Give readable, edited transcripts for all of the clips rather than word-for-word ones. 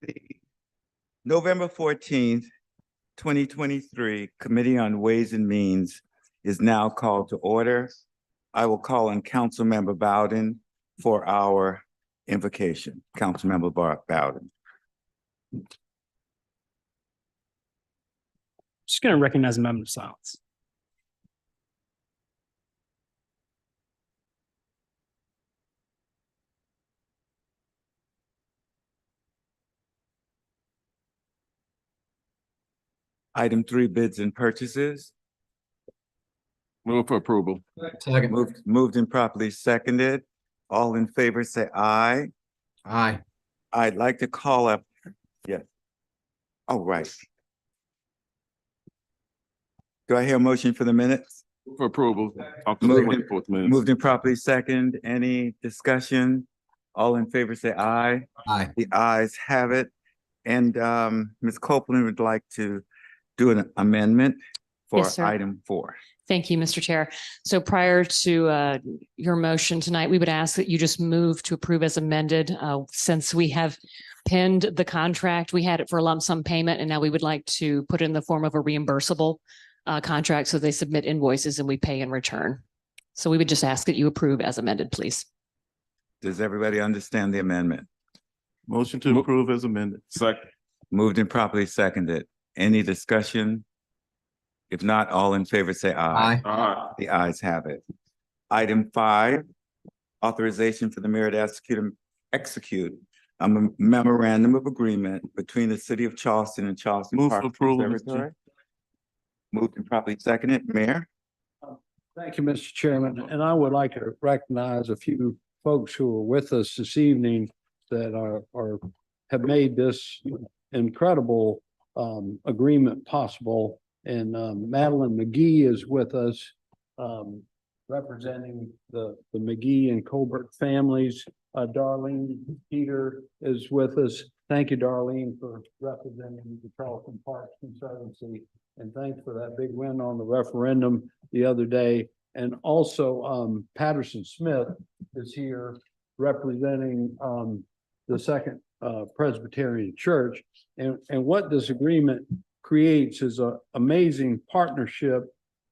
The November 14th, 2023 Committee on Ways and Means is now called to order. I will call on Councilmember Bowden for our invocation. Councilmember Bowden. Just going to recognize a moment of silence. Item 3, bids and purchases. Move for approval. Second. Moved and properly seconded. All in favor, say aye. Aye. I'd like to call up, yes. Oh, right. Do I hear a motion for the minutes? Move for approval. Moved. 24th minutes. Moved and properly second. Any discussion? All in favor, say aye. Aye. The ayes have it. And Ms. Copeland would like to do an amendment for Yes, sir. item 4. Thank you, Mr. Chair. So prior to your motion tonight, we would ask that you just move to approve as amended. Since we have pinned the contract, we had it for a lump sum payment, and now we would like to put it in the form of a reimbursable contract. So they submit invoices and we pay in return. So we would just ask that you approve as amended, please. Does everybody understand the amendment? Motion to approve as amended. Second. Moved and properly seconded. Any discussion? If not, all in favor, say aye. Aye. The ayes have it. Item 5, authorization for the mayor to execute a memorandum of agreement between the city of Charleston and Charleston Move for Park approval, Mr. Conservatory. Moved and properly seconded. Mayor? Thank you, Mr. Chairman, and I would like to recognize a few folks who are with us this evening that have made this incredible agreement possible. And Madeline McGee is with us, representing the McGee and Colbert families. Darlene Peter is with us. Thank you, Darlene, for representing the Charleston Parks Conservancy. And thanks for that big win on the referendum the other day. And also Patterson Smith is here representing the Second Presbyterian Church. And what this agreement creates is an amazing partnership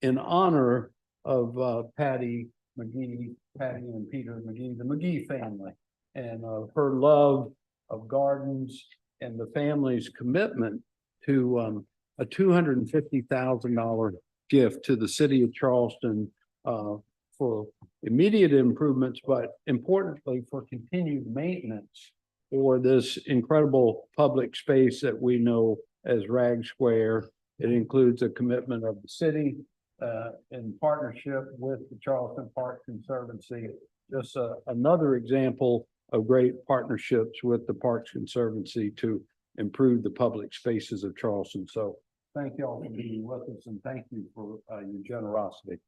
in honor of Patty and Peter McGee, the McGee family, and her love of gardens and the family's commitment to a $250,000 gift to the city of Charleston for immediate improvements, but importantly for continued maintenance for this incredible public space that we know as Rag Square. It includes a commitment of the city in partnership with the Charleston Park Conservancy. Just another example of great partnerships with the Parks Conservancy to improve the public spaces of Charleston. So thank you all for being with us, and thank you for your generosity.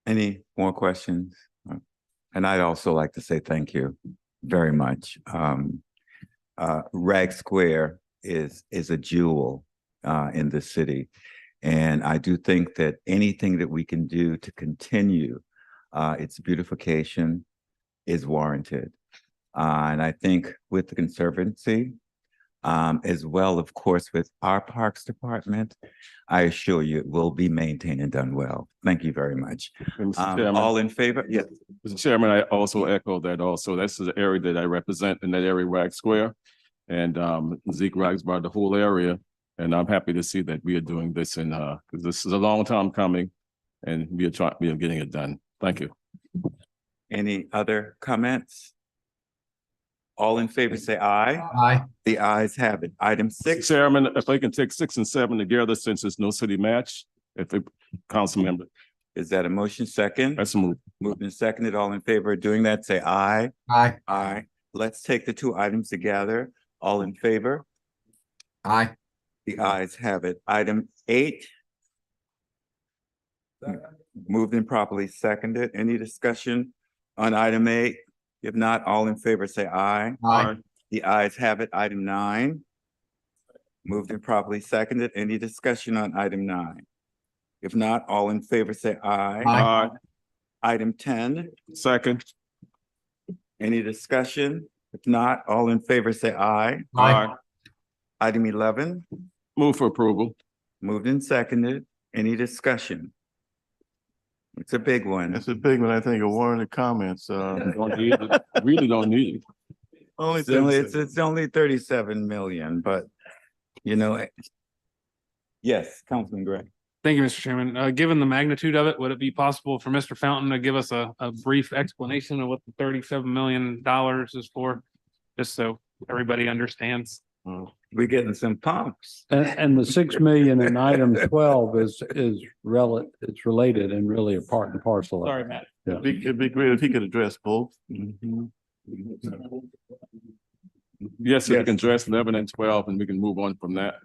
Any more questions? And I'd also like to say thank you very much. Rag Square is a jewel in the city. And I do think that anything that we can do to continue its beautification is warranted. And I think with the Conservancy, as well, of course, with our Parks Department, I assure you it will be maintained and done well. Thank you very much. Mr. Chairman, All in favor? Yes. Mr. Chairman, I also echo that also. This is the area that I represent in that area, Rag Square. And Zeke Rags by the whole area. And I'm happy to see that we are doing this because this is a long time coming and we are getting it done. Thank you. Any other comments? All in favor, say aye. Aye. The ayes have it. Item Mr. 6. Chairman, if I can take 6 and 7 together since there's no city match, if the council member, Is that a motion? Second? that's a move. Moved and seconded. All in favor of doing that, say aye. Aye. Aye. Let's take the 2 items together. All in favor? Aye. The ayes have it. Item 8. Moved and properly seconded. Any discussion on item 8? If not, all in favor, say aye. Aye. The ayes have it. Item 9. Moved and properly seconded. Any discussion on item 9? If not, all in favor, say aye. Aye. Item 10. Second. Any discussion? If not, all in favor, say aye. Aye. Item 11, Move for approval. moved and seconded. Any discussion? It's a big one. It's a big one. I think a warrant of comments, Don't need it. Really don't need it. only It's only 37 million, but you know. Yes, Councilman Gray. Thank you, Mr. Chairman. Given the magnitude of it, would it be possible for Mr. Fountain to give us a brief explanation of what the $37 million is for? Just so everybody understands. We're getting some pumps. And the 6 million in item 12 is it's related and really a part and parcel of it. Sorry, Matt. It'd be great if he could address both. Yes, so we Yes. can address 11 and 12 and we can move on from that.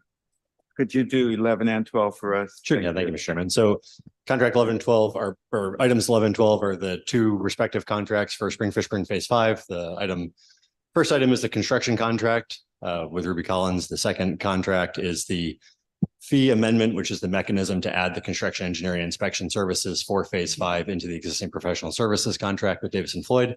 Could you do 11 and 12 for us? Sure. Yeah, thank you, Mr. Chairman. So contract 11 and 12 are, or items 11 and 12 are the two respective contracts for Spring Fishburne Phase 5. First item is the construction contract with Ruby Collins. The second contract is the fee amendment, which is the mechanism to add the construction engineering inspection services for Phase 5 into the existing professional services contract with Davis and Floyd.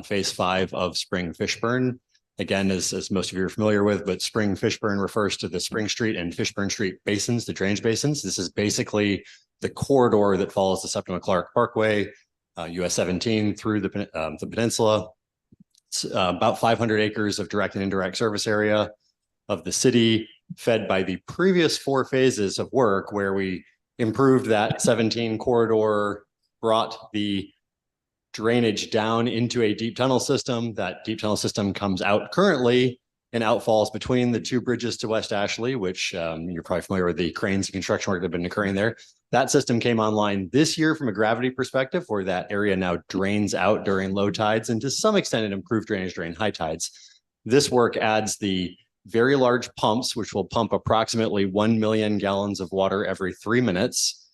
Phase 5 of Spring Fishburne. Again, as most of you are familiar with, but Spring Fishburne refers to the Spring Street and Fishburne Street basins, the drainage basins. This is basically the corridor that follows the Septima Clark Parkway, US 17 through the peninsula. It's about 500 acres of direct and indirect service area of the city, fed by the previous 4 phases of work where we improved that 17 corridor, brought the drainage down into a deep tunnel system. That deep tunnel system comes out currently and outfalls between the 2 bridges to West Ashley, which you're probably familiar with the cranes and construction work that have been occurring there. That system came online this year from a gravity perspective, where that area now drains out during low tides and to some extent it improved drainage during high tides. This work adds the very large pumps, which will pump approximately 1 million gallons of water every 3 minutes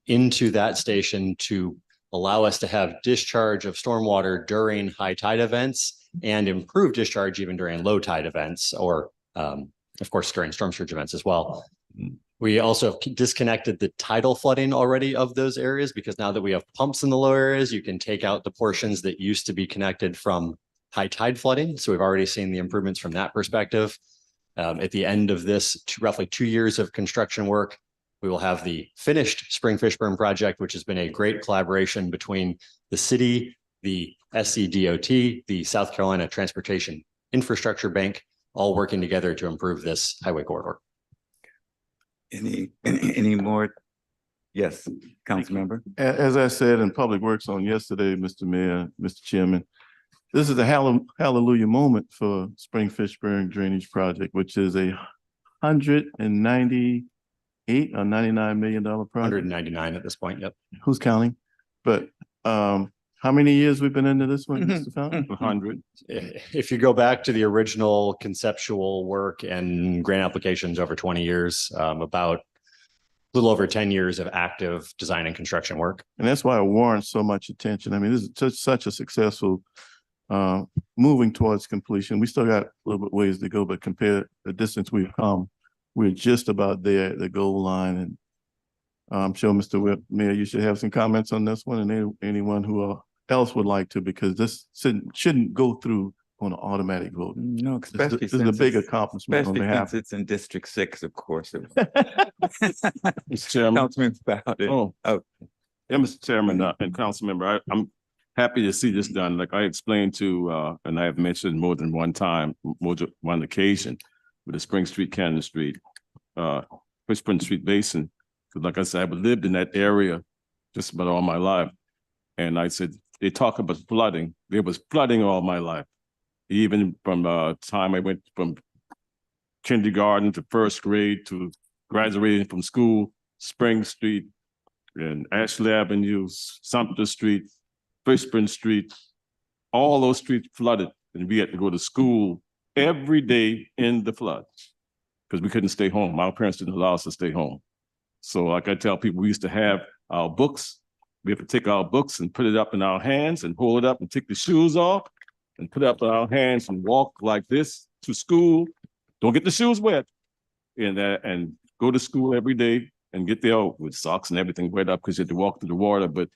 into that station to allow us to have discharge of stormwater during high tide events and improve discharge even during low tide events, or of course during storm surge events as well. We also have disconnected the tidal flooding already of those areas, because now that we have pumps in the low areas, you can take out the portions that used to be connected from high tide flooding. So we've already seen the improvements from that perspective. At the end of this roughly 2 years of construction work, we will have the finished Spring Fishburne project, which has been a great collaboration between the city, the SCDOT, the South Carolina Transportation Infrastructure Bank, all working together to improve this highway corridor. Any more? Yes, council member. As I said in Public Works on yesterday, Mr. Mayor, Mr. Chairman, this is a hallelujah moment for Spring Fishburne Drainage Project, which is a $198 or $99 million project. 199 at this point. Yep. Who's counting? But how many years we've been into this one, Mr. Fountain? 100. If you go back to the original conceptual work and grant applications over 20 years, about a little over 10 years of active design and construction work. And that's why it warrants so much attention. I mean, this is such a successful moving towards completion. We still got a little bit ways to go, but compared to the distance we've come, we're just about there at the goal line. And I'm sure, Mr. Mayor, you should have some comments on this one, and anyone who else would like to, because this shouldn't go through on an automatic vote. No, especially This is a big accomplishment on especially behalf. since it's in District 6, of course. Mr. Chairman. Councilman Spouter. Oh, Oh. yeah, Mr. Chairman and council member, I'm happy to see this done. Like I explained to, and I have mentioned more than one time, one occasion, with the Spring Street, Cannon Street, Fishburne Street Basin. Because like I said, I've lived in that area just about all my life. And I said, they talk about flooding. There was flooding all my life. Even from the time I went from kindergarten to first grade to graduating from school, Spring Street and Ashley Avenue, Sumter Street, Fishburne Street, all those streets flooded. And we had to go to school every day in the floods because we couldn't stay home. Our parents didn't allow us to stay home. So like I tell people, we used to have our books. We have to take our books and put it up in our hands and hold it up and take the shoes off and put it up in our hands and walk like this to school. Don't get the shoes wet. And go to school every day and get there with socks and everything wet up because you had to walk through the water. But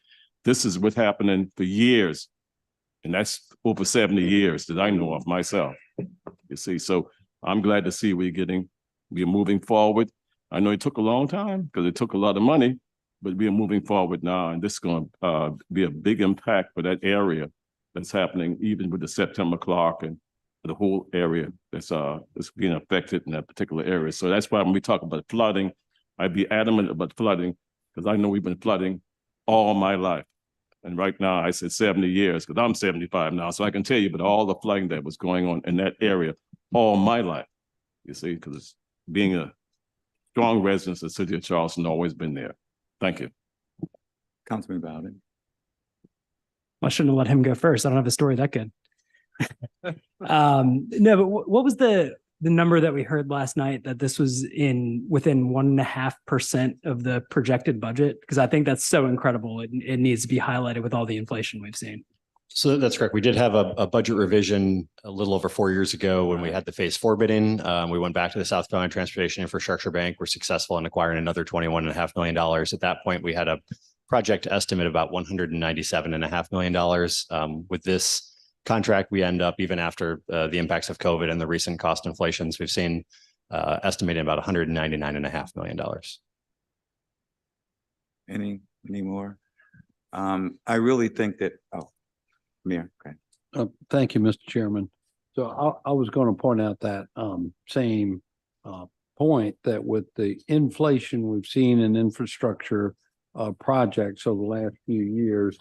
this is what's happening for years. And that's over 70 years that I know of myself. You see, so I'm glad to see we're moving forward. I know it took a long time because it took a lot of money, but we are moving forward now, and this is going to be a big impact for that area that's happening, even with the September Clark and the whole area that's being affected in that particular area. So that's why when we talk about flooding, I'd be adamant about flooding because I know we've been flooding all my life. And right now I said 70 years because I'm 75 now. So I can tell you about all the flooding that was going on in that area all my life, you see, because being a strong resident of the city of Charleston, always been there. Thank you. Councilman Bowden. I shouldn't have let him go first. I don't have a story that good. No, but what was the number that we heard last night that this was within 1.5% of the projected budget? Because I think that's so incredible. It needs to be highlighted with all the inflation we've seen. So that's correct. We did have a budget revision a little over 4 years ago when we had the phase 4 bidding. We went back to the South Carolina Transportation Infrastructure Bank. We're successful in acquiring another $21.5 million. At that point, we had a project estimate about $197.5 million. With this contract, we end up, even after the impacts of COVID and the recent cost inflations we've seen, estimating about $199.5 million. Any more? I really think that, Mayor, okay. Thank you, Mr. Chairman. So I was going to point out that same point that with the inflation we've seen in infrastructure projects over the last few years,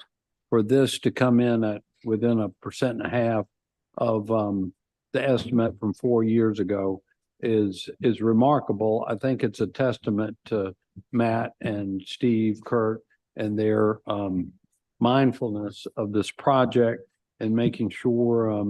for this to come in at within 1.5% of the estimate from 4 years ago is remarkable. I think it's a testament to Matt and Steve, Kurt, and their mindfulness of this project and making sure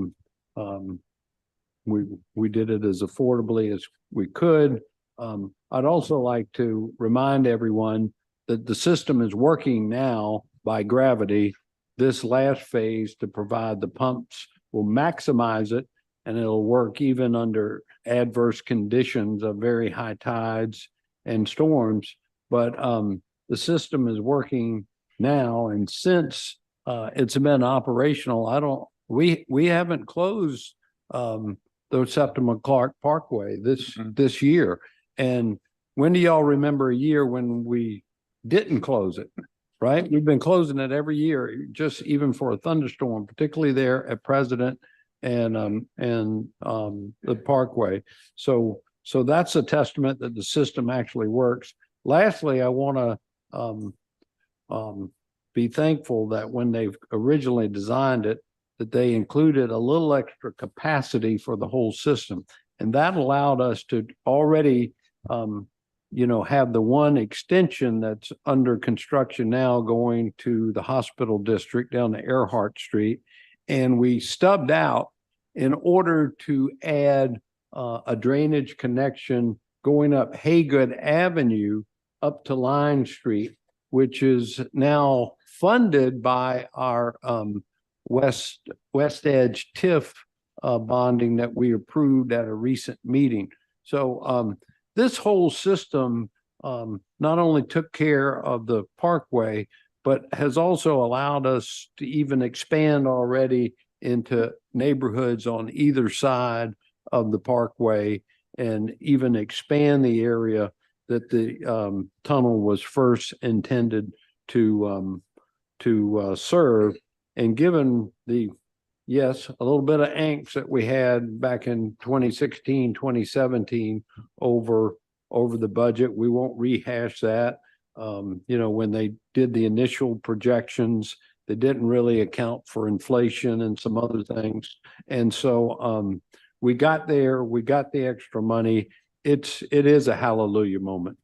we did it as affordably as we could. I'd also like to remind everyone that the system is working now by gravity. This last phase to provide the pumps will maximize it, and it'll work even under adverse conditions of very high tides and storms. But the system is working now, and since it's been operational, we haven't closed the Septima Clark Parkway this year. And when do y'all remember a year when we didn't close it? Right? We've been closing it every year, just even for a thunderstorm, particularly there at President and the Parkway. So that's a testament that the system actually works. Lastly, I want to be thankful that when they've originally designed it, that they included a little extra capacity for the whole system. And that allowed us to already, have the one extension that's under construction now going to the hospital district down to Earhart Street. And we stubbed out in order to add a drainage connection going up Haygood Avenue up to Line Street, which is now funded by our West Edge TIF bonding that we approved at a recent meeting. So this whole system not only took care of the Parkway, but has also allowed us to even expand already into neighborhoods on either side of the Parkway and even expand the area that the tunnel was first intended to serve. And given a little bit of angst that we had back in 2016, 2017 over the budget, we won't rehash that. When they did the initial projections, they didn't really account for inflation and some other things. And so we got there, we got the extra money. It is a hallelujah moment.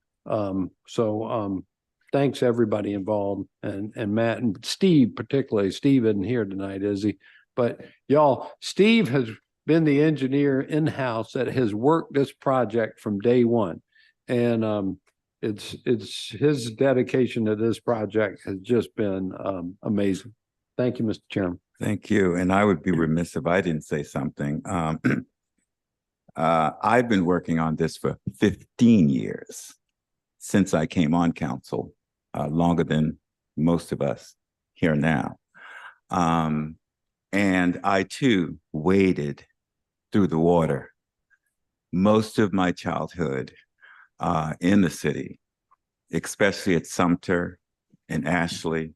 Thanks everybody involved, and Matt and Steve particularly. Steve isn't here tonight, is he? But y'all, Steve has been the engineer in-house that has worked this project from day one. And it's his dedication to this project has just been amazing. Thank you, Mr. Chairman. Thank you. And I would be remiss if I didn't say something. I've been working on this for 15 years since I came on council, longer than most of us here now. And I too waded through the water most of my childhood in the city, especially at Sumter and Ashley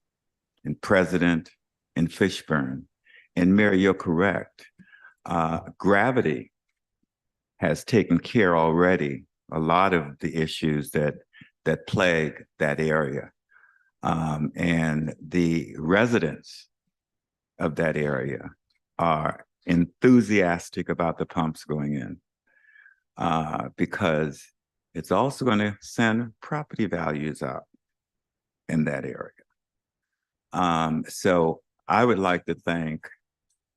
and President and Fishburne. And Mary, you're correct. Gravity has taken care already a lot of the issues that plague that area. And the residents of that area are enthusiastic about the pumps going in because it's also going to send property values up in that area. So I would like to thank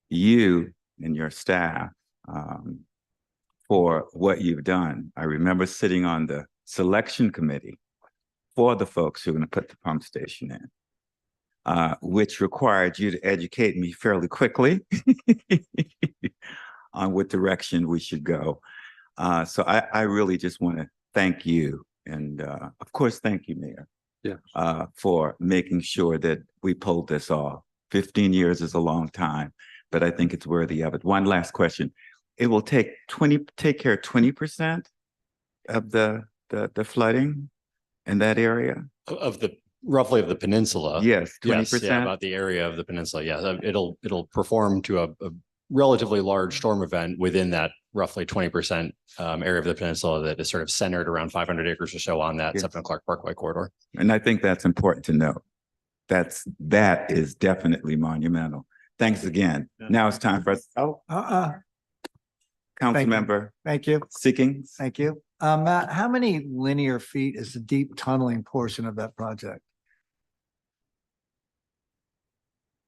you and your staff for what you've done. I remember sitting on the selection committee for the folks who are going to put the pump station in, which required you to educate me fairly quickly on what direction we should go. So I really just want to thank you. And of course, thank you, Mayor, for making sure that we pulled this off. 15 years is a long time, but I think it's worthy of it. One last question. It will take care of 20% of the flooding in that area? Of the, roughly of the peninsula. Yes, Yes, 20%. yeah, about the area of the peninsula. Yeah, it'll perform to a relatively large storm event within that roughly 20% area of the peninsula that is sort of centered around 500 acres or so on that Yes. Septon Clark Parkway corridor. And I think that's important to note. That is definitely monumental. Thanks again. Now it's time for us. Oh, Councilmember Thank you. Seekings. Thank you. Matt, how many linear feet is the deep tunneling portion of that project?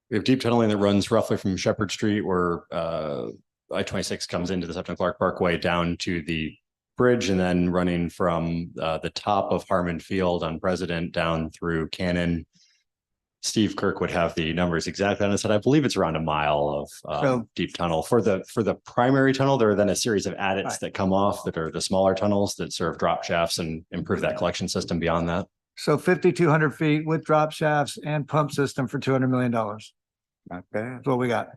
We have deep tunneling that runs roughly from Shepherd Street where I-26 comes into the Septon Clark Parkway down to the bridge and then running from the top of Harmon Field on President down through Cannon. Steve Kirk would have the numbers exactly on his head. I believe it's around a mile of deep tunnel. For the primary tunnel, there are then a series of adits that come off that are the smaller tunnels that serve drop shafts and improve that collection system beyond that. So 5,200 feet with drop shafts and pump system for $200 million. That's Not bad. what we got.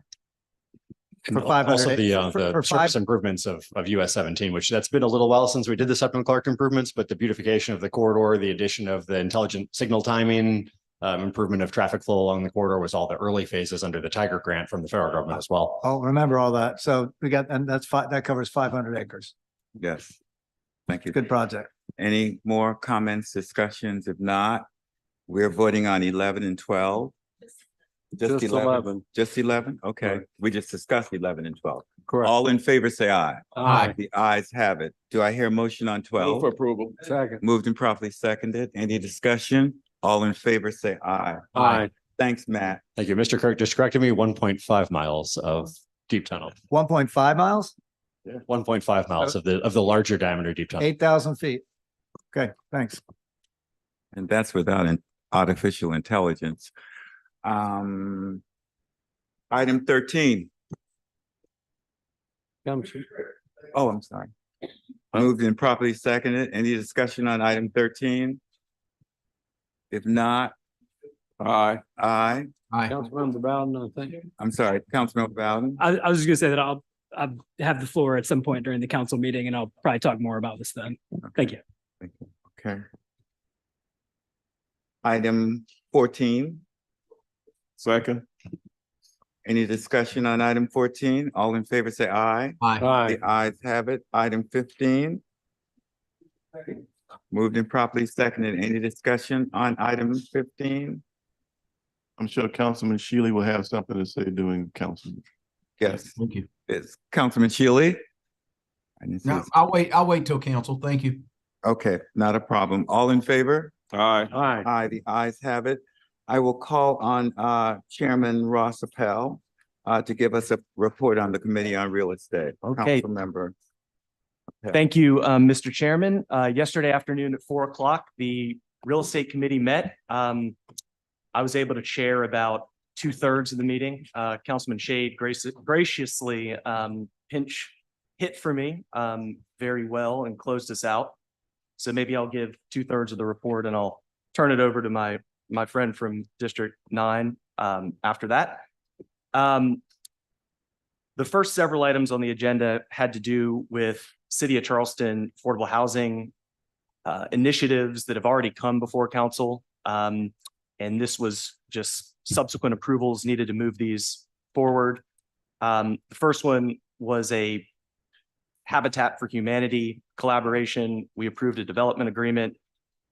And For 500 also for the surface improvements of US 17, which that's been a little while since we did the Septon Clark improvements, but the beautification of the corridor, the addition of the intelligent signal timing, improvement of traffic flow along the corridor was all the early phases under the Tiger grant from the federal government as well. Oh, remember all that. So we got, and that covers 500 acres. Yes. Thank you. Good project. Any more comments, discussions? If not, we're voting on 11 and 12. Just 11. Just 11? Okay. Right. We just discussed 11 and 12. Correct. All in favor, say aye. Aye. The ayes have it. Do I hear a motion on 12? approval. Second. Moved and properly seconded. Any discussion? All in favor, say aye. Aye. Thanks, Matt. Thank you. Mr. Kirk just corrected me, 1.5 miles of deep tunnel. 1.5 miles, 1.5 miles of the larger diameter deep tunnel. 8,000 feet. Okay, thanks. And that's without an artificial intelligence. Item 13. Oh, I'm sorry. Moved and properly seconded. Any discussion on item 13? If not, Aye. aye. Councilmember Bowden, I think. I'm sorry, Councilmember Bowden. I was just gonna say that I'll have the floor at some point during the council meeting and I'll probably talk more about this then. Thank you. Thank you. Okay. Item 14. Second. Any discussion on item 14? All in favor, say aye. Aye. The ayes have it. Item 15. Moved and properly seconded. Any discussion on item 15? I'm sure Councilman Shealy will have something to say during council. Yes, Thank you. it's Councilman Shealy. I didn't see No, his- I'll wait till council. Thank you. Okay, not a problem. All in favor? Aye. Aye. Aye, the ayes have it. I will call on Chairman Ross Appel to give us a report on the Committee on Real Estate. Okay. Councilmember. Thank you, Mr. Chairman. Yesterday afternoon at 4 o'clock, the Real Estate Committee met. I was able to chair about 2/3 of the meeting. Councilman Shade graciously pinch hit for me very well and closed us out. So maybe I'll give 2/3 of the report and I'll turn it over to my friend from District 9 after that. The first several items on the agenda had to do with City of Charleston affordable housing initiatives that have already come before council. And this was just subsequent approvals needed to move these forward. The first one was a Habitat for Humanity collaboration. We approved a development agreement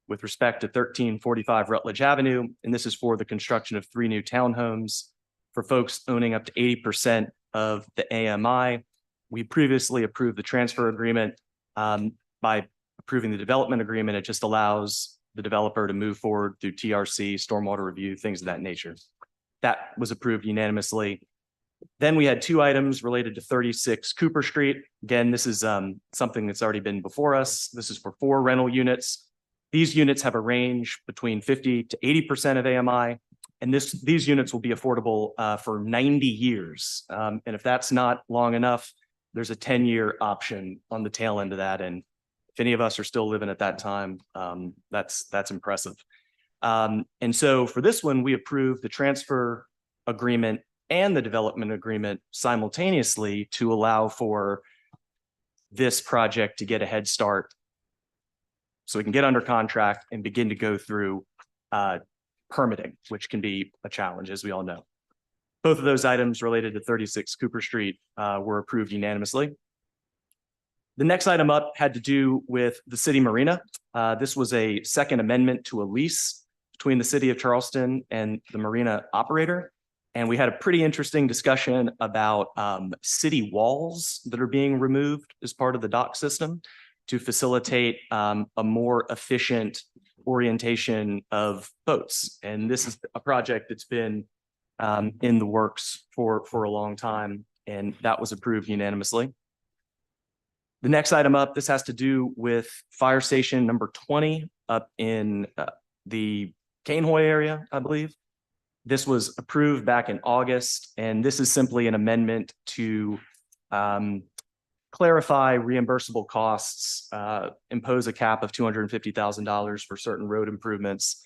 with respect to 1345 Rutledge Avenue, and this is for the construction of 3 new townhomes for folks owning up to 80% of the AMI. We previously approved the transfer agreement. By approving the development agreement, it just allows the developer to move forward through TRC, stormwater review, things of that nature. That was approved unanimously. Then we had 2 items related to 36 Cooper Street. Again, this is something that's already been before us. This is for 4 rental units. These units have a range between 50 to 80% of AMI, and these units will be affordable for 90 years. And if that's not long enough, there's a 10-year option on the tail end of that. And if any of us are still living at that time, that's impressive. And so for this one, we approved the transfer agreement and the development agreement simultaneously to allow for this project to get a head start so we can get under contract and begin to go through permitting, which can be a challenge, as we all know. Both of those items related to 36 Cooper Street were approved unanimously. The next item up had to do with the city marina. This was a second amendment to a lease between the city of Charleston and the marina operator. And we had a pretty interesting discussion about city walls that are being removed as part of the dock system to facilitate a more efficient orientation of boats. And this is a project that's been in the works for a long time, and that was approved unanimously. The next item up, this has to do with fire station number 20 up in the Cainhoy area, I believe. This was approved back in August, and this is simply an amendment to clarify reimbursable costs, impose a cap of $250,000 for certain road improvements.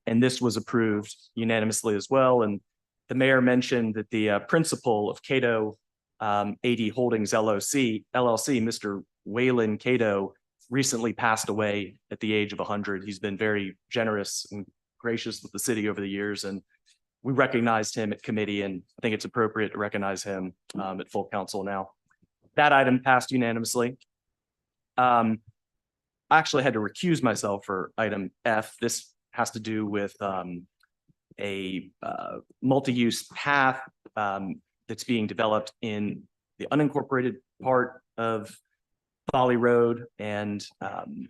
And this was approved unanimously as well. And the mayor mentioned that the principal of Cato AD Holdings LLC, Mr. Waylon Cato, recently passed away at the age of 100. He's been very generous and gracious with the city over the years, and we recognized him at committee, and I think it's appropriate to recognize him at full council now. That item passed unanimously. I actually had to recuse myself for item F. This has to do with a multi-use path that's being developed in the unincorporated part of Folly Road. And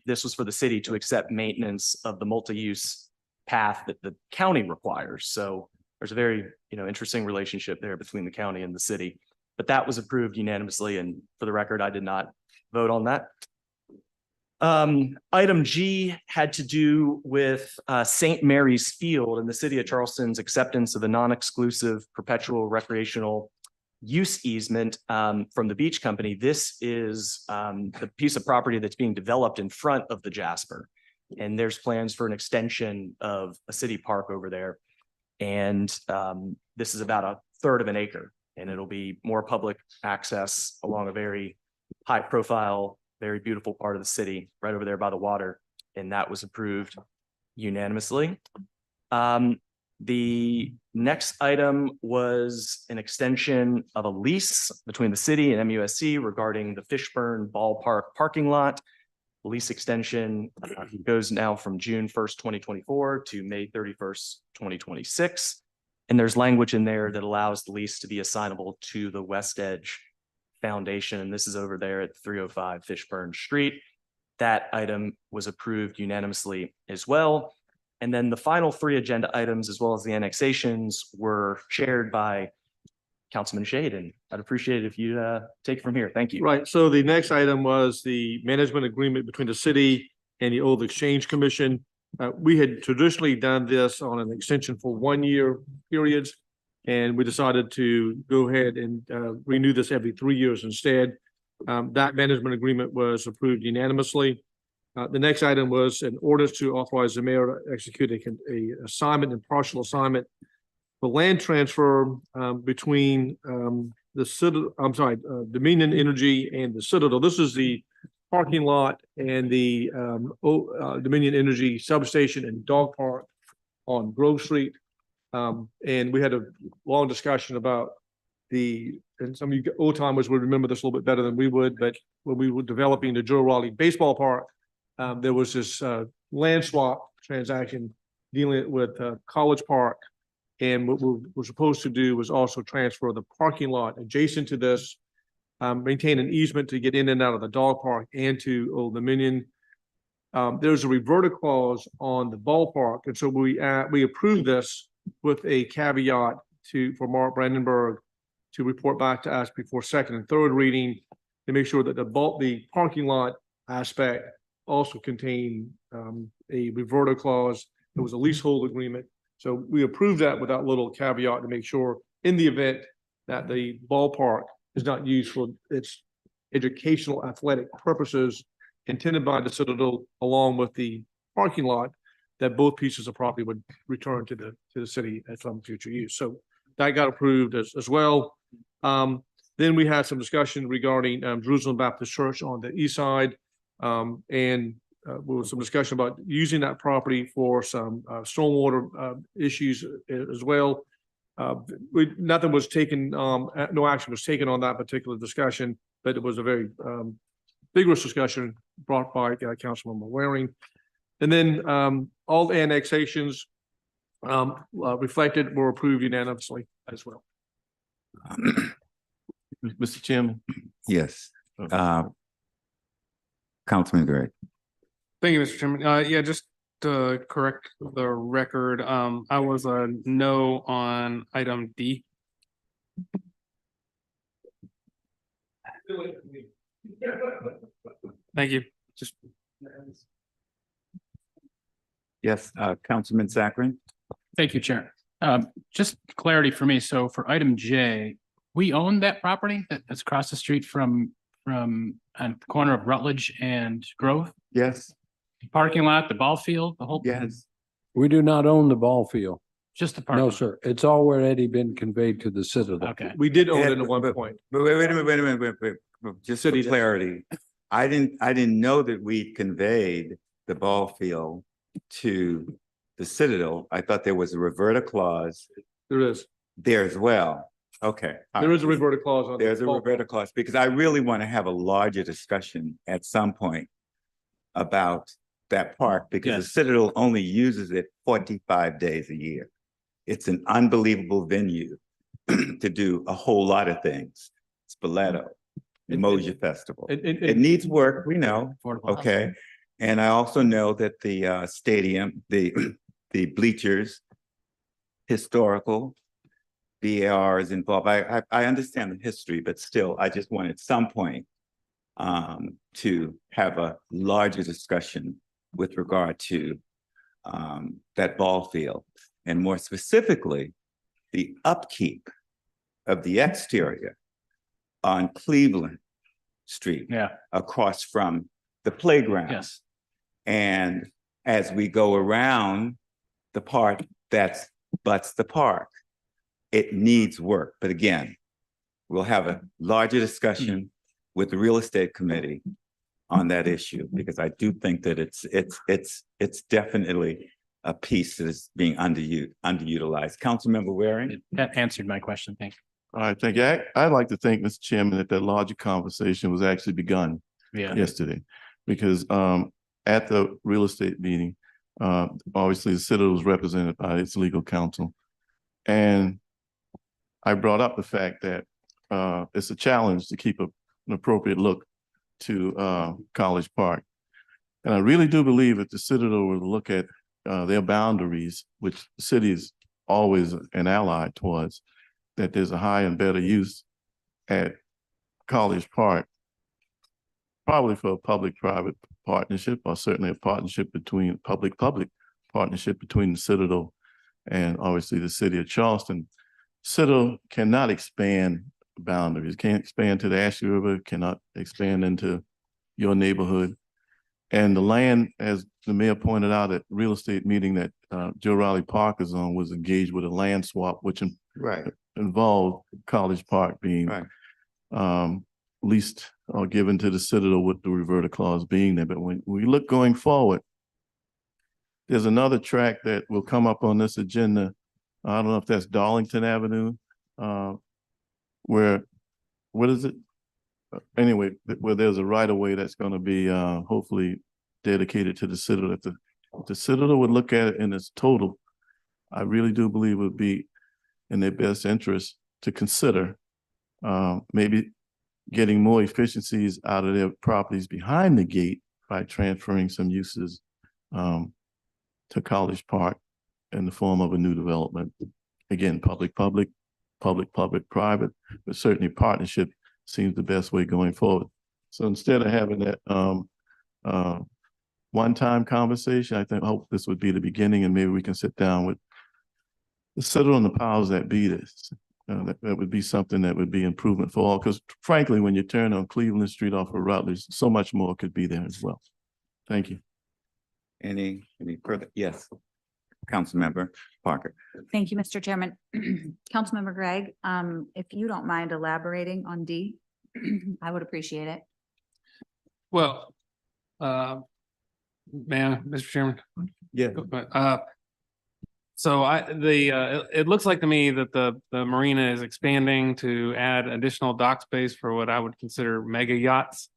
this was for the city to accept maintenance of the multi-use path that the county requires. So there's a very, interesting relationship there between the county and the city. But that was approved unanimously. And for the record, I did not vote on that. Item G had to do with St. Mary's Field and the city of Charleston's acceptance of a non-exclusive perpetual recreational use easement from the beach company. This is the piece of property that's being developed in front of the Jasper. And there's plans for an extension of a city park over there. And this is about 1/3 of an acre, and it'll be more public access along a very high profile, very beautiful part of the city right over there by the water. And that was approved unanimously. The next item was an extension of a lease between the city and MUSC regarding the Fishburne Ballpark parking lot. Lease extension goes now from June 1st, 2024 to May 31st, 2026. And there's language in there that allows the lease to be assignable to the West Edge Foundation. And this is over there at 305 Fishburne Street. That item was approved unanimously as well. And then the final 3 agenda items, as well as the annexations, were chaired by Councilman Shade, and I'd appreciate it if you take it from here. Thank you. Right. So the next item was the management agreement between the city and the Old Exchange Commission. We had traditionally done this on an extension for 1-year periods, and we decided to go ahead and renew this every 3 years instead. That management agreement was approved unanimously. The next item was an orders to authorize the mayor to execute a assignment and partial assignment for land transfer between the Citadel, I'm sorry, Dominion Energy and the Citadel. This is the parking lot and the Dominion Energy substation and dog park on Grove Street. And we had a long discussion about and some of you old timers would remember this a little bit better than we would, but when we were developing the Joe Raleigh baseball park, there was this land swap transaction dealing with College Park. And what we were supposed to do was also transfer the parking lot adjacent to this, maintain an easement to get in and out of the dog park and to Old Dominion. There's a reverter clause on the ballpark. And so we approved this with a caveat for Mark Brandenburg to report back to us before second and third reading to make sure that the parking lot aspect also contained a reverter clause. It was a leasehold agreement. So we approved that with that little caveat to make sure in the event that the ballpark is not used for its educational athletic purposes intended by the Citadel along with the parking lot, that both pieces of property would return to the city at some future use. So that got approved as well. Then we had some discussion regarding Jerusalem Baptist Church on the east side. And there was some discussion about using that property for some stormwater issues as well. Nothing was taken, no action was taken on that particular discussion, but it was a very vigorous discussion brought by Councilmember Waring. And then all the annexations reflected were approved unanimously as well. Mr. Chairman? Yes. Councilman Gray. Thank you, Mr. Chairman. Yeah, just to correct the record, I was a no on item D. Thank you. Just. Yes, Councilman Zachary. Thank you, Chair. Just clarity for me. So for item J, we own that property that's across the street from on the corner of Rutledge and Grove? Yes. Parking lot, the ball field, the whole. Yes. We do not own the ball field. Just the parking No, lot? sir. It's already been conveyed to the Citadel. Okay. We did own it at one point. But wait a minute. Just for City does. clarity, I didn't know that we conveyed the ball field to the Citadel. I thought there was a reverter clause There is. there as well. Okay. all There right. is a reverter clause on. There's a the- reverter clause because I really want to have a larger discussion at some point about that park because the Yes. Citadel only uses it 45 days a year. It's an unbelievable venue to do a whole lot of things. Spoleto, Emoji Festival. It needs work, we know, Affordable okay? And I also know that the stadium, the bleachers, historical, BAR is involved. I understand the history, but still, I just want at some point to have a larger discussion with regard to that ball field. And more specifically, the upkeep of the exterior on Cleveland Street. Yeah. Across from the playground. Yes. And as we go around the part that butts the park, it needs work. But again, we'll have a larger discussion with the real estate committee on that issue, because I do think that it's definitely a piece that is being underutilized. Councilmember Waring? That answered my question. Thank you. All right, thank you. I'd like to thank Mr. Chairman that larger conversation was actually begun Yeah. yesterday. Because at the real estate meeting, obviously the Citadel was represented by its legal counsel. And I brought up the fact that it's a challenge to keep an appropriate look to College Park. And I really do believe that the Citadel will look at their boundaries, which the city is always an ally towards, that there's a high and better use at College Park, probably for a public-private partnership, or certainly a partnership between public-public partnership between the Citadel and obviously the city of Charleston. Citadel cannot expand boundaries, can't expand to the Ashley River, cannot expand into your neighborhood. And the land, as the mayor pointed out at real estate meeting that Joe Raleigh Park is on, was engaged with a land swap, which Right. involved College Park being Right. leased or given to the Citadel with the reverter clause being there. But when we look going forward, there's another track that will come up on this agenda. I don't know if that's Darlington Avenue, where, what is it? Anyway, where there's a right of way that's going to be hopefully dedicated to the Citadel. If the Citadel would look at it in its total, I really do believe it would be in their best interest to consider maybe getting more efficiencies out of their properties behind the gate by transferring some uses to College Park in the form of a new development. Again, public, private, but certainly partnership seems the best way going forward. So instead of having that one-time conversation, I hope this would be the beginning, and maybe we can sit down with the Citadel and the powers that be. This that would be something that would be improvement for all. Because frankly, when you turn on Cleveland Street off of Rutledge, so much more could be there as well. Thank you. Any further? Yes. Councilmember Parker. Thank you, Mr. Chairman. Councilmember Gregg, if you don't mind elaborating on D, I would appreciate it. Well, Mr. Chairman. Yeah. So it looks like to me that the marina is expanding to add additional dock space for what I would consider mega yachts.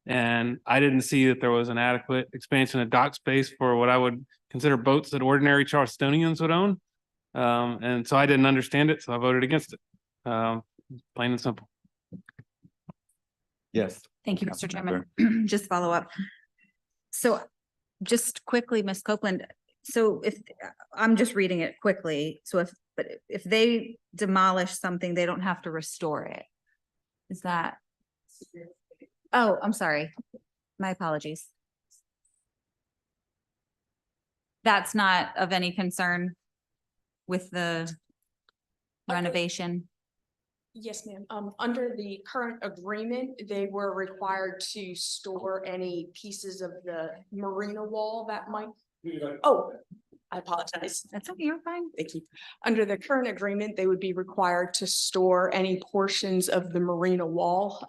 And I didn't see that there was an adequate expansion of dock space for what I would consider boats that ordinary Charlestonians would own. And so I didn't understand it, so I voted against it. Plain and simple. Yes. Thank you, Mr. Chairman. Just follow up. So just quickly, Ms. Copeland, so if I'm just reading it quickly, so if they demolish something, they don't have to restore it. Is that? Oh, I'm sorry. My apologies. That's not of any concern with the renovation? Yes, ma'am. Under the current agreement, they were required to store any pieces of the marina wall that might. Oh, I apologize. That's okay, you're fine. Thank you. Under the current agreement, they would be required to store any portions of the marina wall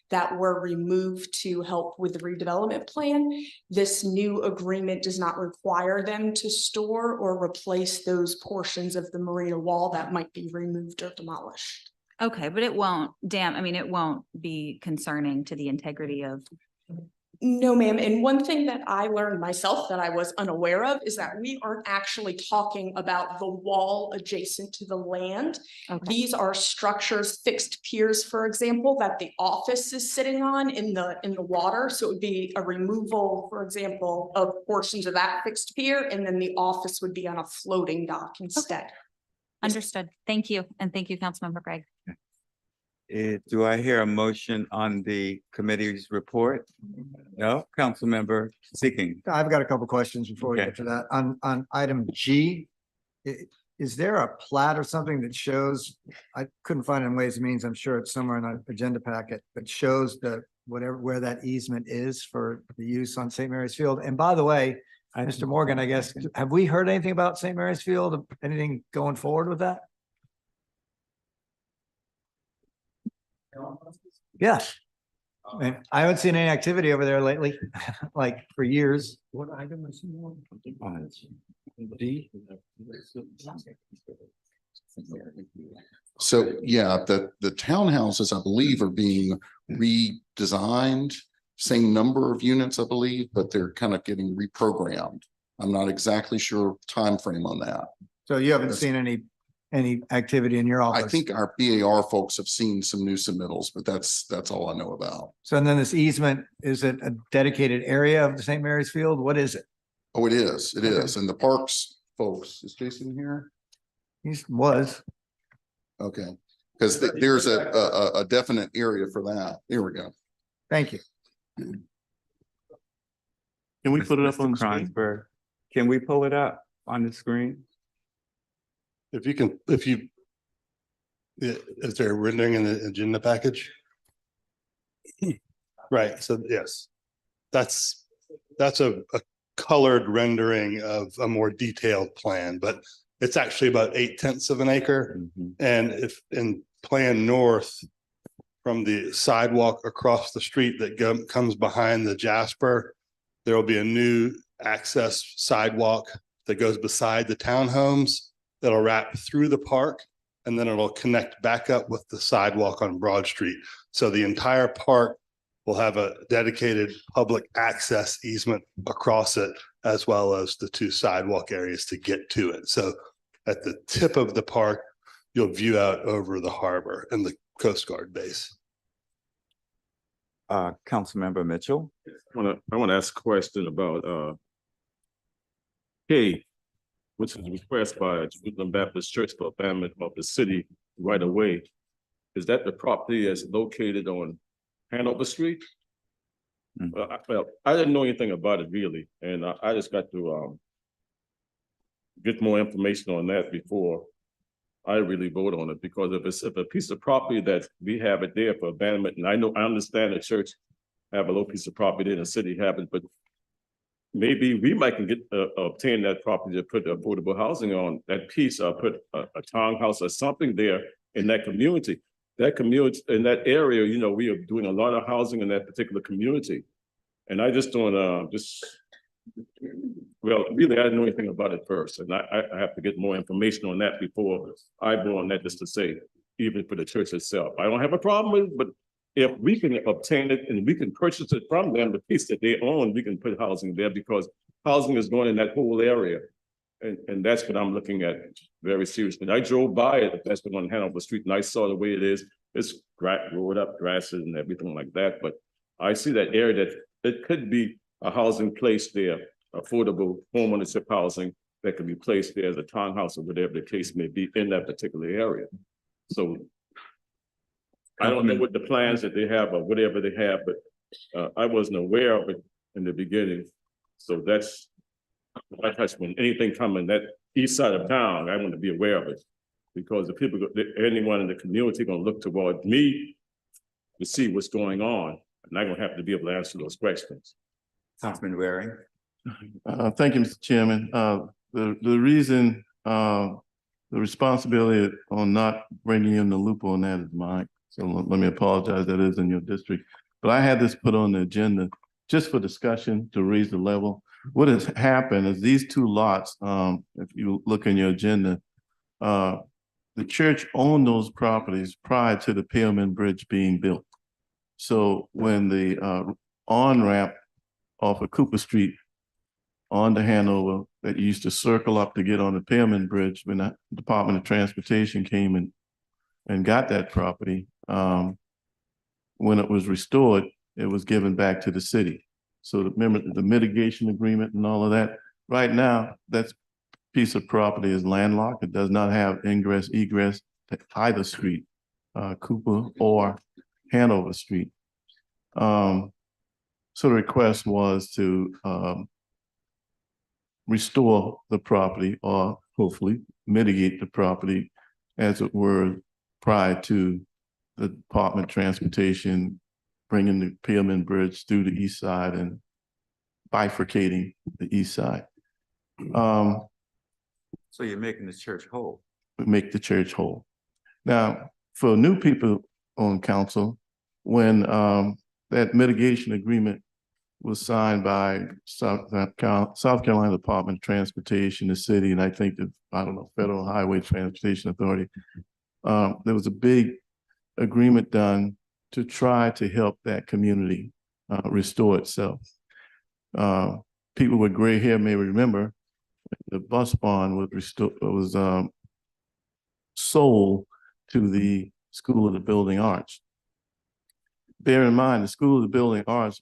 that were removed to help with the redevelopment plan. This new agreement does not require them to store or replace those portions of the marina wall that might be removed or demolished. Okay, but it won't it won't be concerning to the integrity of. No, ma'am. And one thing that I learned myself that I was unaware of is that we aren't actually talking about the wall adjacent to the land. Okay. These are structures, fixed piers, for example, that the office is sitting on in the water. So it would be a removal, for example, of portions of that fixed pier, and then the office would be on a floating dock instead. Okay. Understood. Thank you. And thank you, Councilmember Gregg. Do I hear a motion on the committee's report? No, Councilmember Seeking. I've got a couple questions before we Okay. get to that. On item G, is there a plat or something that shows, I couldn't find it in Ways and Means, I'm sure it's somewhere in the agenda packet, that shows where that easement is for the use on St. Mary's Field? And by the way, Mr. Morgan, I guess, have we heard anything about St. Mary's Field? Anything going forward with that? Yes. And I haven't seen any activity over there lately, like for years. What item is D? So, yeah, the townhouses, I believe, are being redesigned, same number of units, I believe, but they're kind of getting reprogrammed. I'm not exactly sure time frame on that. So you haven't seen any activity in your office? I think our BAR folks have seen some new submittals, but that's all I know about. So then this easement, is it a dedicated area of the St. Mary's Field? What is it? Oh, it is. It is. And the parks folks, is Jason here? He was. Okay, because there's a definite area for that. Here we go. Thank you. Can we put it up on the screen? Kronsberg, can we pull it up on the screen? Is there a rendering in the agenda package? Right, so yes, that's a colored rendering of a more detailed plan, but It's actually about 8/10 of an acre. And if in Plan North, from the sidewalk across the street that comes behind the Jasper, there will be a new access sidewalk that goes beside the townhomes that'll wrap through the park, and then it'll connect back up with the sidewalk on Broad Street. So the entire park will have a dedicated public access easement across it, as well as the two sidewalk areas to get to it. So at the tip of the park, you'll view out over the harbor and the Coast Guard base. Councilmember Mitchell. I want to ask a question about K, which is requested by Jerusalem Baptist Church for abandonment of the city right away. Is that the property that's located on Hanover Street? Well, I didn't know anything about it really, and I just got to get more information on that before I really vote on it, because if a piece of property that we have it there for abandonment, and I understand the church have a little piece of property in the city have it, but maybe we might can get obtain that property to put affordable housing on that piece, or put a townhouse or something there in that community. That community in that area, you know, we are doing a lot of housing in that particular community, and I just don't well, really, I didn't know anything about it first, and I have to get more information on that before I go on that, just to say, even for the church itself. I don't have a problem with it, but if we can obtain it and we can purchase it from them, the piece that they own, we can put housing there, because housing is going in that whole area. And that's what I'm looking at very seriously. I drove by it, that's the one on Hanover Street, and I saw the way it is. It's rolled up grasses and everything like that, but I see that area that it could be a housing place there, affordable homeownership housing that can be placed there as a townhouse or whatever the case may be in that particular area. So I don't know what the plans that they have or whatever they have, but I wasn't aware of it in the beginning. So that's, I touch when anything coming that east side of town, I want to be aware of it, because the people, anyone in the community gonna look toward me to see what's going on, and I'm gonna have to be able to answer those questions. Councilman Waring. Thank you, Mr. Chairman. The reason, the responsibility on not bringing in the loop on that is mine. So let me apologize, that is in your district. But I had this put on the agenda just for discussion to raise the level. What has happened is these two lots, if you look in your agenda, the church owned those properties prior to the Pearman Bridge being built. So when the on-ramp off of Cooper Street onto Hanover that used to circle up to get on the Pearman Bridge, when the Department of Transportation came and got that property, when it was restored, it was given back to the city. So remember the mitigation agreement and all of that. Right now, that piece of property is landlocked. It does not have ingress, egress to either street, Cooper or Hanover Street. So the request was to restore the property, or hopefully mitigate the property as it were prior to the Department of Transportation bringing the Pearman Bridge through the east side and bifurcating the east side. So you're making the church whole. Make the church whole. Now, for new people on council, when that mitigation agreement was signed by South Carolina Department of Transportation, the city, and I think the, Federal Highway Transportation Authority, there was a big agreement done to try to help that community restore itself. People with gray hair may remember the bus barn was sold to the School of the Building Arts. Bear in mind, the School of the Building Arts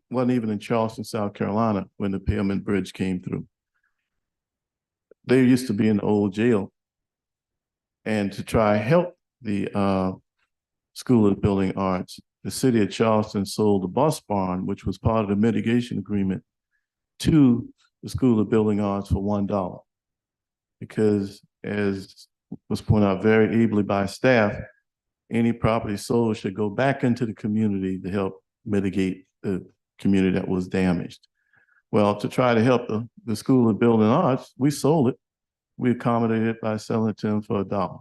wasn't even in Charleston, South Carolina when the Pearman Bridge came through. They used to be in the old jail. And to try to help the School of the Building Arts, the city of Charleston sold the bus barn, which was part of the mitigation agreement, to the School of Building Arts for $1. Because as was pointed out very ably by staff, any property sold should go back into the community to help mitigate the community that was damaged. Well, to try to help the School of Building Arts, we sold it we accommodate it by selling it to them for $1.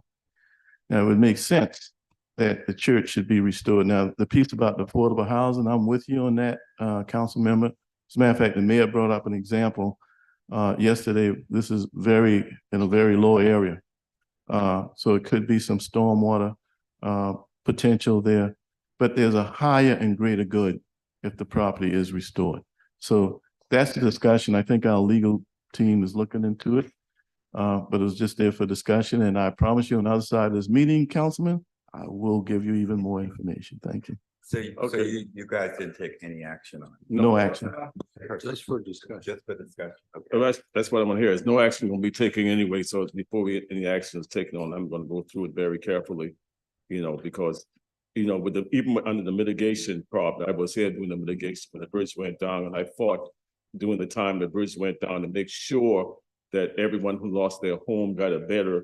Now, it would make sense that the church should be restored. Now, the piece about the affordable housing, I'm with you on that, council member. As a matter of fact, the mayor brought up an example yesterday. This is in a very low area. So it could be some stormwater potential there, but there's a higher and greater good if the property is restored. So that's the discussion. I think our legal team is looking into it. But it was just there for discussion. And I promise you on the other side of this meeting, Councilman, I will give you even more information. Thank you. So you guys didn't take any action on it? No action. Just for discussion. Just for discussion. Okay. Well, that's what I'm gonna hear. Is no action gonna be taken anyway. So before any action is taken on, I'm gonna go through it very carefully. Because with even under the mitigation problem, I was here doing the mitigation when the bridge went down, and I fought during the time the bridge went down to make sure that everyone who lost their home got a better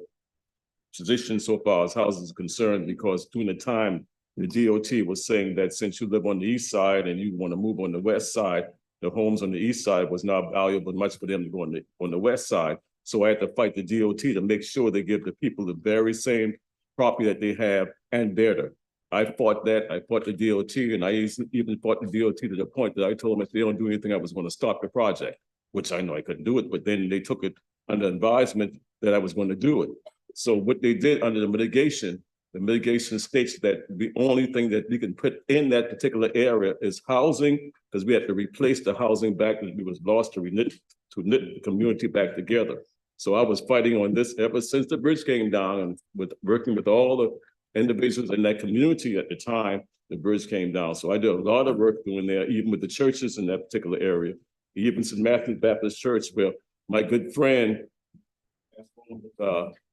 position so far as housing is concerned, because during the time the DOT was saying that since you live on the east side and you want to move on the west side, the homes on the east side was not valuable much for them to go on the west side. So I had to fight the DOT to make sure they give the people the very same property that they have and better. I fought that. I fought the DOT, and I even fought the DOT to the point that I told them if they don't do anything, I was going to stop the project, which I know I couldn't do it. But then they took it under advisement that I was going to do it. So what they did under the mitigation states that the only thing that we can put in that particular area is housing, because we had to replace the housing back that we was lost to knit the community back together. So I was fighting on this ever since the bridge came down, and working with all the individuals in that community at the time the bridge came down. So I did a lot of work doing there, even with the churches in that particular area. Even St. Matthew's Baptist Church, where my good friend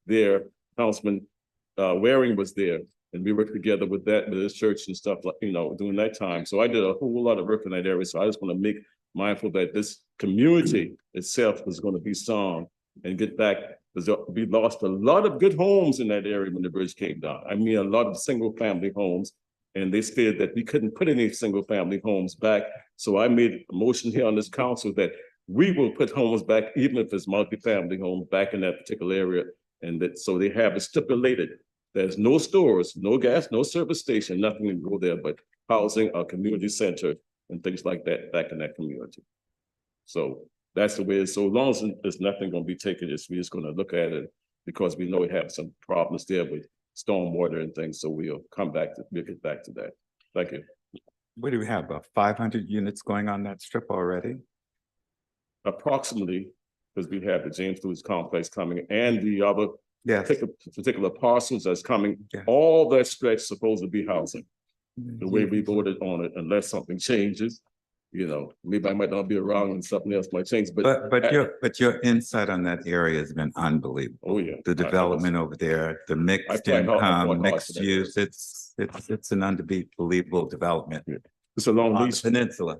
there, Councilman Waring was there, and we worked together with his church and stuff like, during that time. So I did a whole lot of work in that area. So I just want to make mindful that this community itself is going to be strong and get back, because we lost a lot of good homes in that area when the bridge came down. I mean, a lot of single family homes, and they stated that we couldn't put any single family homes back. So I made a motion here on this council that we will put homes back, even if it's multi-family homes back in that particular area. And that, so they have it stipulated. There's no stores, no gas, no service station, nothing to go there, but housing, a community center and things like that back in that community. So that's the way it is. So long as there's nothing going to be taken, we're just going to look at it, because we know we have some problems there with stormwater and things. So we'll get back to that. Thank you. What do we have, about 500 units going on that strip already? Approximately, because we have the James Lewis complex coming and the other Yes. particular parcels that's coming. Yeah. All that stretch supposed to be housing. The way we voted on it, unless something changes, maybe I might not be around and something else might change. But your insight on that area has been unbelievable. Oh yeah, The development over there, the mixed income, mixed use, it's an unbelievable development. It's a long on lease. the peninsula.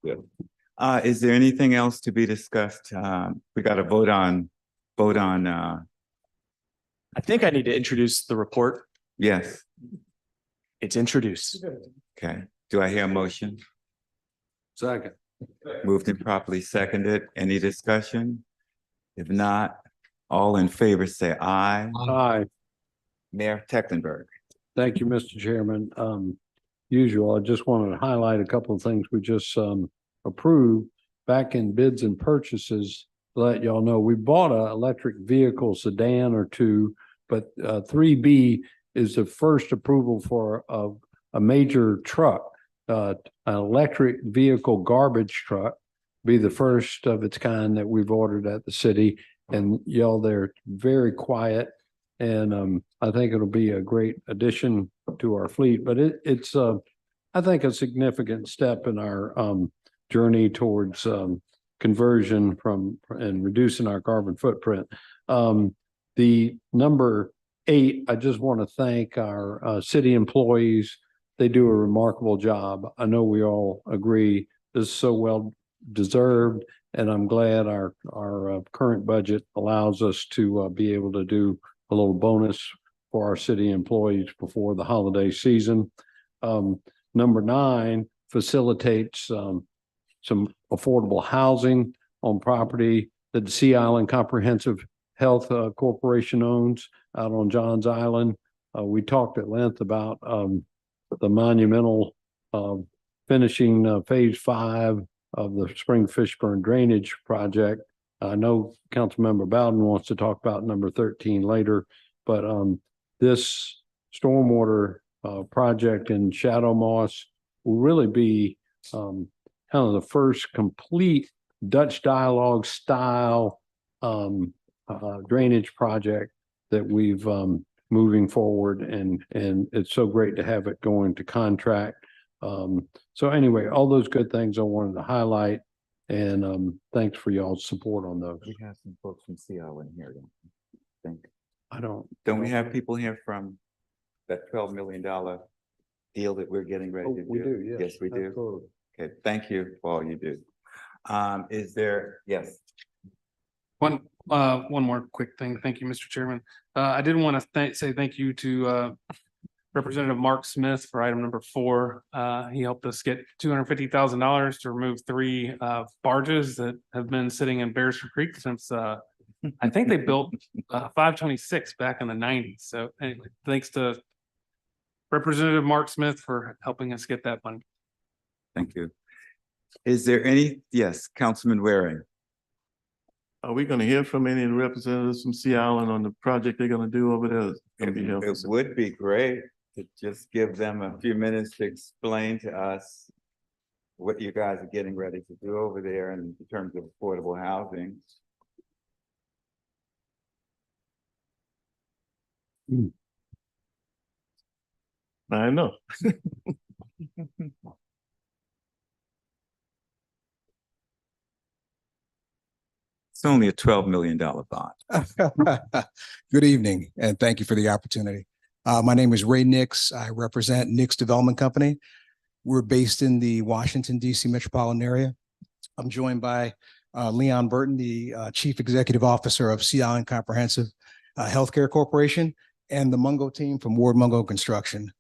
Yeah. Is there anything else to be discussed? We got to vote on. I think I need to introduce the report. Yes. It's introduced. Okay. Do I hear a motion? Second. Moved and properly seconded. Any discussion? If not, all in favor say aye. Aye. Mayor Tecklenburg. Thank you, Mr. Chairman. Usual, I just wanted to highlight a couple of things we just approved back in bids and purchases. To let y'all know, we bought an electric vehicle sedan or two, but 3B is the first approval for a major truck, an electric vehicle garbage truck, be the first of its kind that we've ordered at the city. And y'all, they're very quiet. And I think it'll be a great addition to our fleet, but it's I think a significant step in our journey towards conversion and reducing our carbon footprint. The number 8, I just want to thank our city employees. They do a remarkable job. I know we all agree this is so well deserved, and I'm glad our current budget allows us to be able to do a little bonus for our city employees before the holiday season. Number 9 facilitates some affordable housing on property that the Sea Island Comprehensive Health Corporation owns out on Johns Island. We talked at length about the monumental finishing phase 5 of the Spring Fishburne Drainage Project. I know Councilmember Bowden wants to talk about number 13 later, but this stormwater project in Shadow Moss will really be kind of the first complete Dutch dialogue style drainage project that we've moving forward, and it's so great to have it going to contract. So anyway, all those good things I wanted to highlight, and thanks for y'all's support on those. We have some folks from CL in here, don't we? Think. Don't we have people here from that $12 million deal that we're getting ready to do? We do, yes. Yes, we do. Absolutely. Okay, thank you for all you do. Is there, yes, One more quick thing. Thank you, Mr. Chairman. I did want to say thank you to Representative Mark Smith for item number 4. He helped us get $250,000 to remove 3 barges that have been sitting in Bearsford Creek since I think they built 526 back in the 90s. So anyway, thanks to Representative Mark Smith for helping us get that money. thank you. Is there any, yes, Councilman Waring? Are we gonna hear from any of the representatives from Sea Island on the project they're gonna do over there? It's gonna be helpful. It would be great to just give them a few minutes to explain to us what you guys are getting ready to do over there in terms of affordable housing. I know. It's only a $12 million bond. Good evening, and thank you for the opportunity. My name is Ray Nix. I represent Nix Development Company. We're based in the Washington, D.C. metropolitan area. I'm joined by Leon Burton, the Chief Executive Officer of Sea Island Comprehensive Healthcare Corporation, and the Mungo team from Ward Mungo Construction.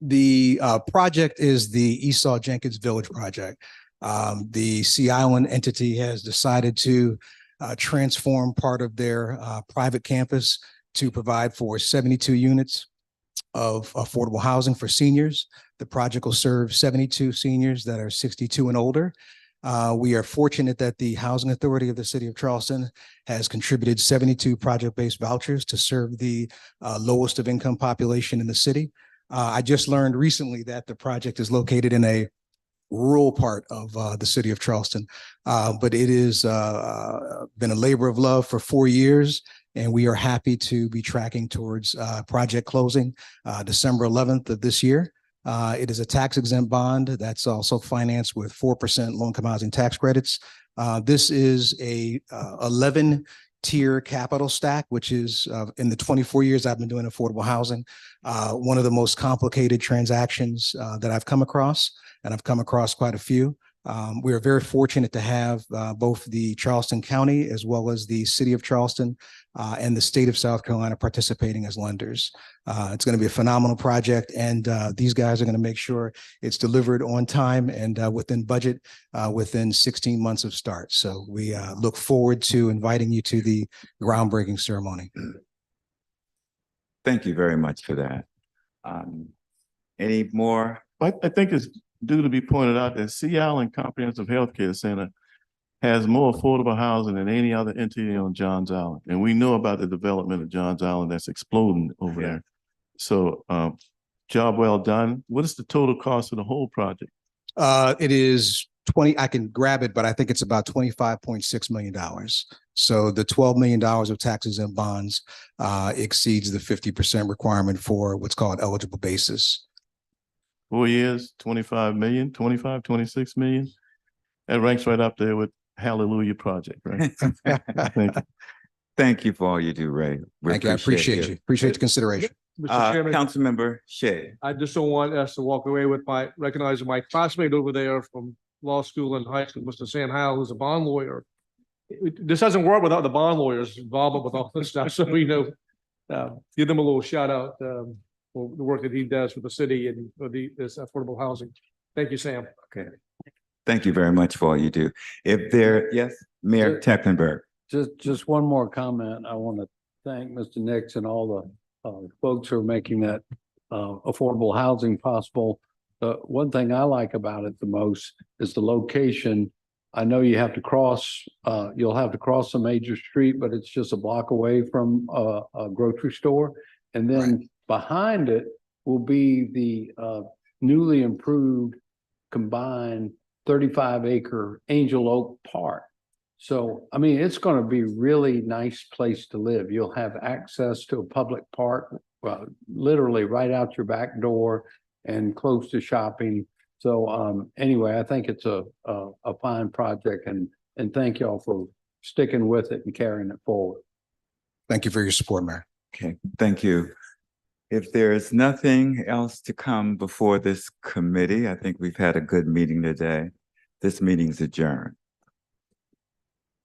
The project is the Esau Jenkins Village project. The Sea Island entity has decided to transform part of their private campus to provide for 72 units of affordable housing for seniors. The project will serve 72 seniors that are 62 and older. We are fortunate that the Housing Authority of the City of Charleston has contributed 72 project-based vouchers to serve the lowest of income population in the city. I just learned recently that the project is located in a rural part of the city of Charleston, but it is been a labor of love for 4 years, and we are happy to be tracking towards project closing December 11th of this year. It is a tax exempt bond that's also financed with 4% low-income housing tax credits. This is a 11-tier capital stack, which is in the 24 years I've been doing affordable housing, one of the most complicated transactions that I've come across, and I've come across quite a few. We are very fortunate to have both the Charleston County as well as the City of Charleston and the state of South Carolina participating as lenders. It's going to be a phenomenal project, and these guys are going to make sure it's delivered on time and within budget within 16 months of start. So we look forward to inviting you to the groundbreaking ceremony. Thank you very much for that. Any more? I think it's due to be pointed out that Sea Island Comprehensive Healthcare Center has more affordable housing than any other entity on Johns Island. And we know about the development of Johns Island that's exploding over there. So job well done. What is the total cost of the whole project? It is 20, I can grab it, but I think it's about $25.6 million. So the $12 million of taxes and bonds exceeds the 50% requirement for what's called eligible basis. 4 years, 25 million, 25, 26 million. That ranks right up there with Hallelujah Project, right? Thank you. Thank you for all you do, Ray. Thank you. I appreciate you. Appreciate the consideration. Mr. Chairman, Councilmember Shea. I just don't want us to walk away with recognizing my classmate over there from law school and high school, Mr. Sam Howell, who's a bond lawyer. This doesn't work without the bond lawyers' involvement with all this stuff. So we know, give them a little shout out for the work that he does for the city and for this affordable housing. Thank you, Sam. Okay. Thank you very much for all you do. If there, yes, Mayor Tecklenburg. just one more comment. I want to thank Mr. Nix and all the folks who are making that affordable housing possible. One thing I like about it the most is the location. I know you have to cross, you'll have to cross a major street, but it's just a block away from a grocery store. And then behind it will be the newly improved combined 35-acre Angel Oak Park. So, I mean, it's going to be really nice place to live. You'll have access to a public park, literally right out your back door and close to shopping. So, anyway, I think it's a fine project, and thank y'all for sticking with it and carrying it forward. Thank you for your support, Mayor. Okay, thank you. If there is nothing else to come before this committee, I think we've had a good meeting today. This meeting's adjourned.